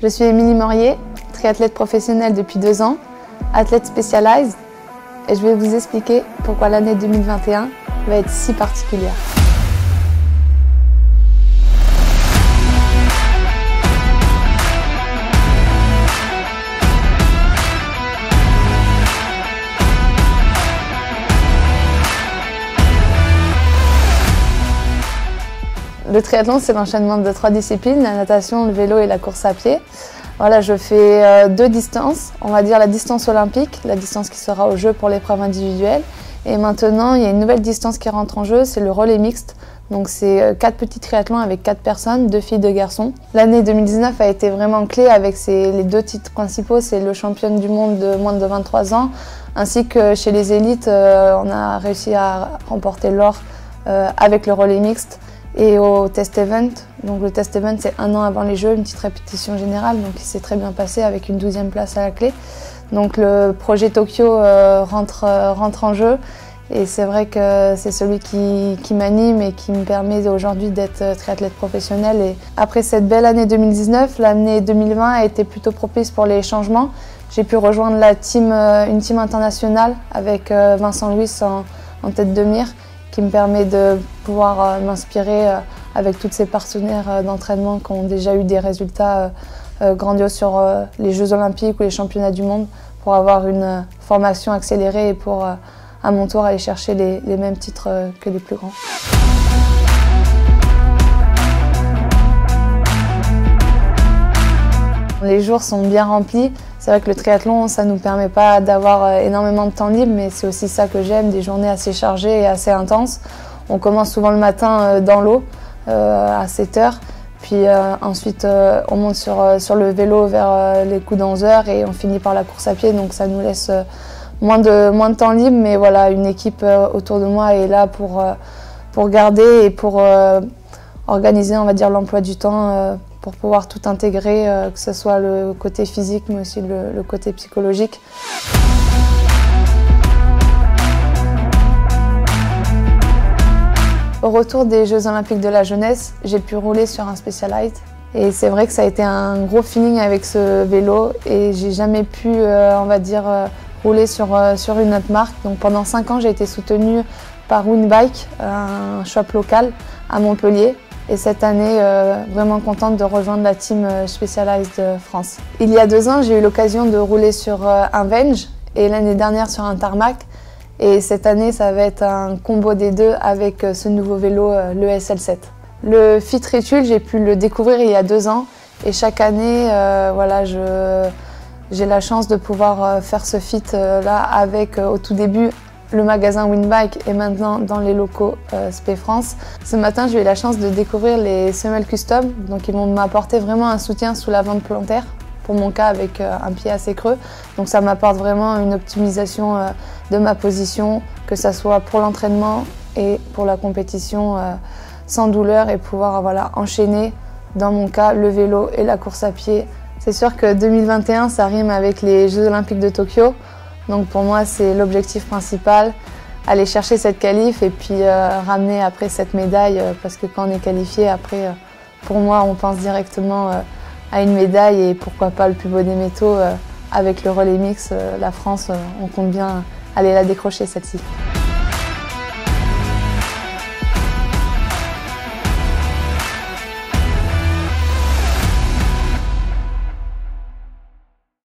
Je suis Émilie Morier, triathlète professionnelle depuis 2 ans, athlète Specialized, et je vais vous expliquer pourquoi l'année 2021 va être si particulière. Le triathlon, c'est l'enchaînement de 3 disciplines, la natation, le vélo et la course à pied. Voilà, je fais 2 distances, on va dire la distance olympique, la distance qui sera au jeu pour l'épreuve individuelle. Et maintenant, il y a une nouvelle distance qui rentre en jeu, c'est le relais mixte. Donc c'est 4 petits triathlons avec 4 personnes, 2 filles, 2 garçons. L'année 2019 a été vraiment clé avec les 2 titres principaux, c'est le championne du monde de moins de 23 ans, ainsi que chez les élites, on a réussi à remporter l'or avec le relais mixte. Et au test event, donc le test event c'est 1 an avant les Jeux, une petite répétition générale, donc il s'est très bien passé avec une 12e place à la clé. Donc le projet Tokyo rentre en jeu et c'est vrai que c'est celui qui m'anime et qui me permet aujourd'hui d'être triathlète professionnelle. Et après cette belle année 2019, l'année 2020 a été plutôt propice pour les changements. J'ai pu rejoindre une team internationale avec Vincent Louis en tête de mire, qui me permet de pouvoir m'inspirer avec tous ces partenaires d'entraînement qui ont déjà eu des résultats grandioses sur les Jeux Olympiques ou les Championnats du monde pour avoir une formation accélérée et pour, à mon tour, aller chercher les mêmes titres que les plus grands. Les jours sont bien remplis. C'est vrai que le triathlon, ça ne nous permet pas d'avoir énormément de temps libre, mais c'est aussi ça que j'aime, des journées assez chargées et assez intenses. On commence souvent le matin dans l'eau à 7 h, puis ensuite on monte sur le vélo vers les coups d'11 h et on finit par la course à pied, donc ça nous laisse moins de temps libre, mais voilà, une équipe autour de moi est là pour garder et pour organiser, on va dire, l'emploi du temps pour pouvoir tout intégrer, que ce soit le côté physique mais aussi le côté psychologique. Au retour des Jeux Olympiques de la jeunesse, j'ai pu rouler sur un Specialized et c'est vrai que ça a été un gros feeling avec ce vélo et j'ai jamais pu, on va dire, rouler sur une autre marque. Donc pendant 5 ans, j'ai été soutenue par Winbike, un shop local à Montpellier. Et cette année, vraiment contente de rejoindre la team Specialized France. Il y a 2 ans, j'ai eu l'occasion de rouler sur un Venge et l'année dernière sur un tarmac. Et cette année, ça va être un combo des deux avec ce nouveau vélo, le SL7. Le Fit Ritual, j'ai pu le découvrir il y a 2 ans. Et chaque année, voilà, j'ai la chance de pouvoir faire ce fit là avec, au tout début, le magasin Winbike et maintenant dans les locaux Spe France. Ce matin, j'ai eu la chance de découvrir les semelles custom. Donc ils vont m'apporter vraiment un soutien sous la vente plantaire, pour mon cas avec un pied assez creux. Donc ça m'apporte vraiment une optimisation de ma position, que ce soit pour l'entraînement et pour la compétition sans douleur et pouvoir enchaîner, dans mon cas, le vélo et la course à pied. C'est sûr que 2021, ça rime avec les Jeux Olympiques de Tokyo. Donc pour moi, c'est l'objectif principal, aller chercher cette qualif et puis ramener après cette médaille parce que quand on est qualifié, après, pour moi, on pense directement à une médaille et pourquoi pas le plus beau des métaux avec le relais mix, la France, on compte bien aller la décrocher celle-ci.